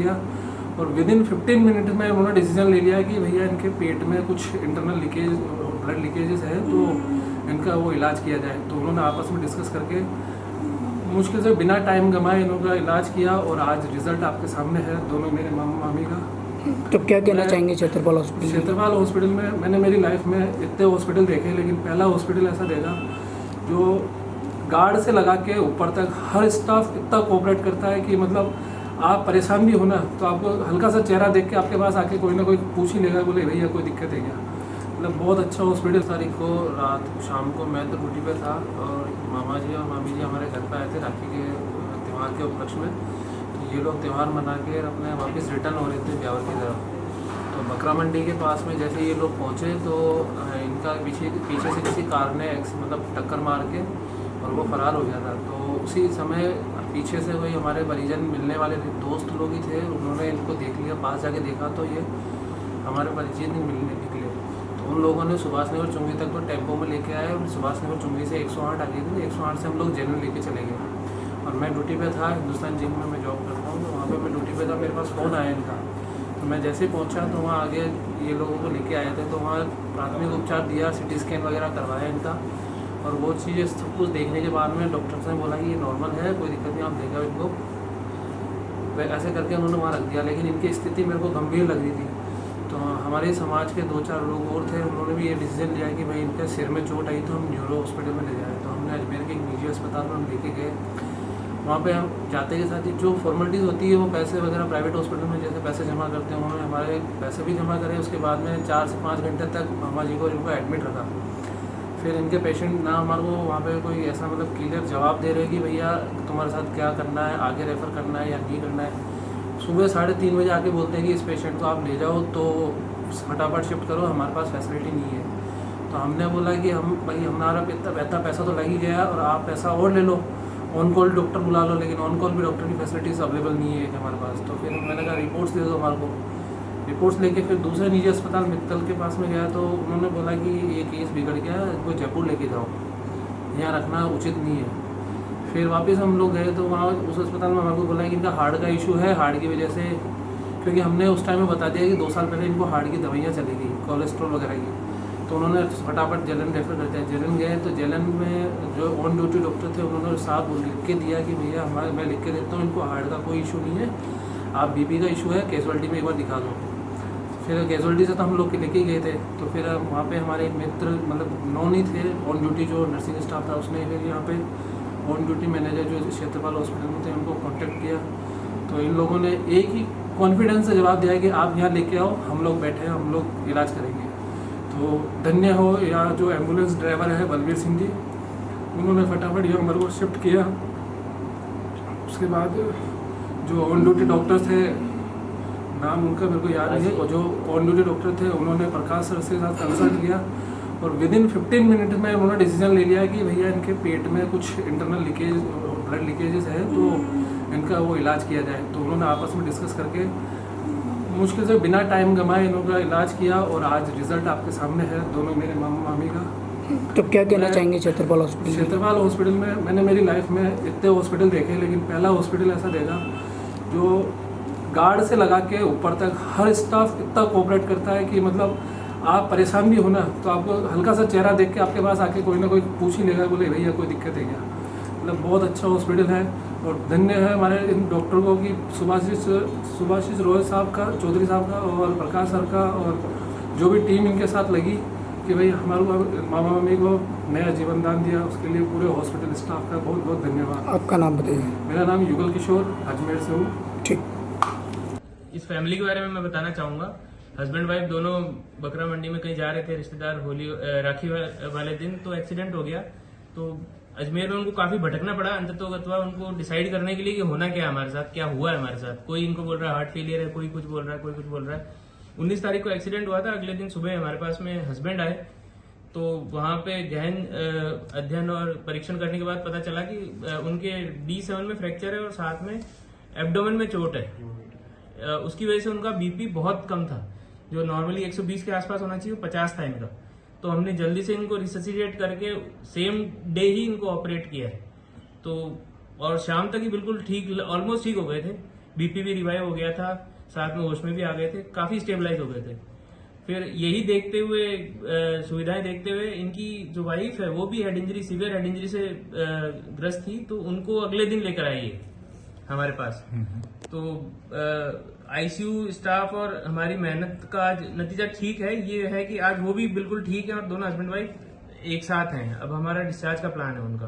किया और within 15 minute में उन्होंने डिसीजन ले लिया कि भैया इनके पेट में कुछ इंटरनल लीकेज ब्लड लीकेजेस है तो इनका वो इलाज किया जाए। तो उन्होंने आपस में डिस्कस करके मुश्किल से बिना टाइम गंवाए इन्होंने इलाज किया और आज रिजल्ट आपके सामने है दोनों मेरे मामा मामी का। तो क्या कहना चाहेंगे क्षेत्रपाल हॉस्पिटल? क्षेत्रपाल हॉस्पिटल में मैंने मेरी लाइफ में इतने हॉस्पिटल देखे लेकिन पहला हॉस्पिटल ऐसा देखा जो गार्ड से लगा के ऊपर तक हर स्टाफ इतना कोऑपरेट करता है कि मतलब आप परेशान भी हो ना तो आपको हल्का सा चेहरा देख के आपके पास आके कोई ना कोई पूछ ही लेगा, बोले भैया कोई दिक्कत है क्या। मतलब बहुत अच्छा हॉस्पिटल। तारीख को रात शाम को मैं तो ड्यूटी पे था और मामा जी और मामी जी हमारे घर पे आए थे राखी के त्यौहार के उपलक्ष्य में। तो ये लोग त्यौहार मना के अपने वापस रिटर्न हो रहे थे ब्यावर की तरफ। तो बकरा मंडी के पास में जैसे ये लोग पहुँचे तो इनका पीछे से किसी कार ने मतलब टक्कर मार के और वो फरार हो गया था। तो उसी समय पीछे से वही हमारे परिजन मिलने वाले दोस्त लोग ही थे, उन्होंने इनको देख लिया, पास जाके देखा तो ये हमारे परिचित मिलने निकले। तो उन लोगों ने सुभाष नगर चुंगी तक तो टेम्पो में लेके आए और सुभाष नगर चुंगी से 108 आ गई थी। 108 से हम लोग जेनरल लेके चले गए और मैं ड्यूटी पे था, हिंदुस्तान जिम में मैं जॉब करता हूँ। तो वहाँ पर मैं ड्यूटी पे था, मेरे पास फ़ोन आया इनका। तो मैं जैसे ही पहुँचा तो वहाँ आगे ये लोगों को लेके आए थे। तो वहाँ प्राथमिक उपचार दिया, CT स्कैन वगैरह करवाया इनका और वो चीज़ें सब कुछ देखने के बाद में डॉक्टर ने बोला कि ये नॉर्मल है, कोई दिक्कत नहीं, आप देखा इनको। ऐसे करके उन्होंने वहाँ रख दिया, लेकिन इनकी स्थिति मेरे को गंभीर लग रही थी। तो हमारे समाज के 2-4 लोग और थे, उन्होंने भी ये डिसीजन लिया कि भाई इनके सिर में चोट आई तो हम न्यूरो हॉस्पिटल में ले जाएँ। तो हमने अजमेर के एक निजी अस्पताल में हम लेके गए। वहाँ पे हम जाते के साथ ही जो फॉर्मेलिटीज़ होती है वो पैसे वगैरह प्राइवेट हॉस्पिटल में जैसे पैसे जमा करते हैं, उन्होंने हमारे पैसे भी जमा करे। उसके बाद में 4 से 5 घंटे तक मामा जी को इनको एडमिट रखा। फिर इनके पेशेंट ना हमारे को वहाँ पे कोई ऐसा मतलब क्लियर जवाब दे रहे कि भैया तुम्हारे साथ क्या करना है, आगे रेफ़र करना है या नहीं करना है। सुबह 3:30 बजे आके बोलते हैं कि इस पेशेंट को आप ले जाओ तो फटाफट शिफ्ट करो, हमारे पास फैसिलिटी नहीं है। तो हमने बोला कि भाई हमारा इतना पैसा तो लग ही गया और आप पैसा और ले लो, ऑन कॉल डॉक्टर बुला लो, लेकिन ऑन कॉल भी डॉक्टर की फैसिलिटीज़ अवेलेबल नहीं है हमारे पास। तो फिर मैंने कहा रिपोर्ट्स दे दो हमारे को। रिपोर्ट्स लेके फिर दूसरे निजी अस्पताल मित्तल के पास में गया तो उन्होंने बोला कि ये केस बिगड़ गया, इसको जयपुर लेके जाओ, यहाँ रखना उचित नहीं है। फिर वापस हम लोग गए तो वहाँ उस अस्पताल में हमारे को बोला कि इनका हार्ट का इशू है, हार्ट की वजह से, क्योंकि हमने उस टाइम में बता दिया कि 2 साल पहले इनको हार्ट की दवाइयाँ चली गई, कोलेस्ट्रॉल वगैरह की। तो उन्होंने फटाफट जेलन रेफर कर दिया। जेलन गए तो जेलन में जो ऑन ड्यूटी डॉक्टर थे उन्होंने साफ लिख के दिया कि भैया मैं लिख के देता हूँ, इनको हार्ट का कोई इशू नहीं है, आप BP का इशू है, कैजुअलिटी में एक बार दिखा दो। फिर कैजुअलिटी से तो हम लोग लेके गए थे। तो फिर वहाँ पे हमारे एक मित्र मतलब नॉन ही थे, ऑन ड्यूटी जो नर्सिंग स्टाफ था उसने फिर यहाँ पे ऑन ड्यूटी मैनेजर जो क्षेत्रपाल हॉस्पिटल में थे उनको कांटेक्ट किया। तो इन लोगों ने एक ही कॉन्फिडेंस से जवाब दिया कि आप यहाँ लेके आओ, हम लोग बैठे हैं, हम लोग इलाज करेंगे। तो धन्य हो यहाँ जो एम्बुलेंस ड्राइवर है बलबीर सिंह जी, उन्होंने फटाफट यहाँ हमारे को शिफ्ट किया। उसके बाद जो ऑन ड्यूटी डॉक्टर थे, नाम उनका मेरे को याद नहीं है, और जो ऑन ड्यूटी डॉक्टर थे उन्होंने प्रकाश सर से साथ कंसल्ट किया और विदिन 15 मिनट में उन्होंने डिसीजन ले लिया कि भैया इनके पेट में कुछ इंटरनल लीकेज ब्लड लीकेजेस है तो इनका वो इलाज किया जाए। तो उन्होंने आपस में डिस्कस करके मुश्किल से बिना टाइम गंवाए इन्होंने इलाज किया और आज रिजल्ट आपके सामने है दोनों मेरे मामा मामी का। तो क्या कहना चाहेंगे क्षेत्रपाल हॉस्पिटल? क्षेत्रपाल हॉस्पिटल में मैंने मेरी लाइफ में इतने हॉस्पिटल देखे लेकिन पहला हॉस्पिटल ऐसा देखा जो गार्ड से लगा के ऊपर तक हर स्टाफ इतना कोऑपरेट करता है कि मतलब आप परेशान भी हो ना तो आपको हल्का सा चेहरा देख के आपके पास आके कोई ना कोई पूछ ही लेगा, बोले भैया कोई दिक्कत है क्या। मतलब बहुत अच्छा हॉस्पिटल है और धन्य है हमारे इन डॉक्टर को कि सुभाषिष रॉय साहब का, चौधरी साहब का और प्रकाश सर का और जो भी टीम इनके साथ लगी कि भाई हमारे मामा मामी को नया जीवन दान दिया, उसके लिए पूरे हॉस्पिटल स्टाफ का बहुत बहुत धन्यवाद। आपका नाम बताइए। मेरा नाम युगल किशोर, अजमेर से हूँ। ठीक। इस फैमिली के बारे में मैं बताना चाहूँगा। हस्बैंड वाइफ दोनों बकरा मंडी में कहीं जा रहे थे रिश्तेदार, होली राखी वाले दिन, तो एक्सीडेंट हो गया। तो अजमेर में उनको काफी भटकना पड़ा अंततोगत्वा उनको डिसाइड करने के लिए कि होना क्या है हमारे साथ, क्या हुआ है हमारे साथ। कोई इनको बोल रहा है हार्ट फेलियर है, कोई कुछ बोल रहा है, कोई कुछ बोल रहा है। 19 तारीख को एक्सीडेंट हुआ था। अगले दिन सुबह हमारे पास में हस्बैंड आए तो वहां पे गहन अध्ययन और परीक्षण करने के बाद पता चला कि उनके D7 में फ्रैक्चर है और साथ में एब्डोमेन में चोट है। उसकी वजह से उनका BP बहुत कम था, जो नॉर्मली 120 के आसपास होना चाहिए, 50 था इनका। तो हमने जल्दी से इनको रिससिटेट करके सेम डे ही इनको ऑपरेट किया है। तो और शाम तक ही बिल्कुल ठीक, ऑलमोस्ट ठीक हो गए थे। बीपी भी रिवाइव हो गया था, साथ में होश में भी आ गए थे, काफी स्टेबलाइज हो गए थे। फिर यही देखते हुए सुविधाएं देखते हुए इनकी जो वाइफ है वो भी head injury, severe head injury से ग्रस्त थी, तो उनको अगले दिन लेकर आई है हमारे पास। तो आईसीयू स्टाफ और हमारी मेहनत का आज नतीजा ठीक है, ये है कि आज वो भी बिल्कुल ठीक है और दोनों हस्बैंड वाइफ एक साथ हैं। अब हमारा डिस्चार्ज का प्लान है उनका।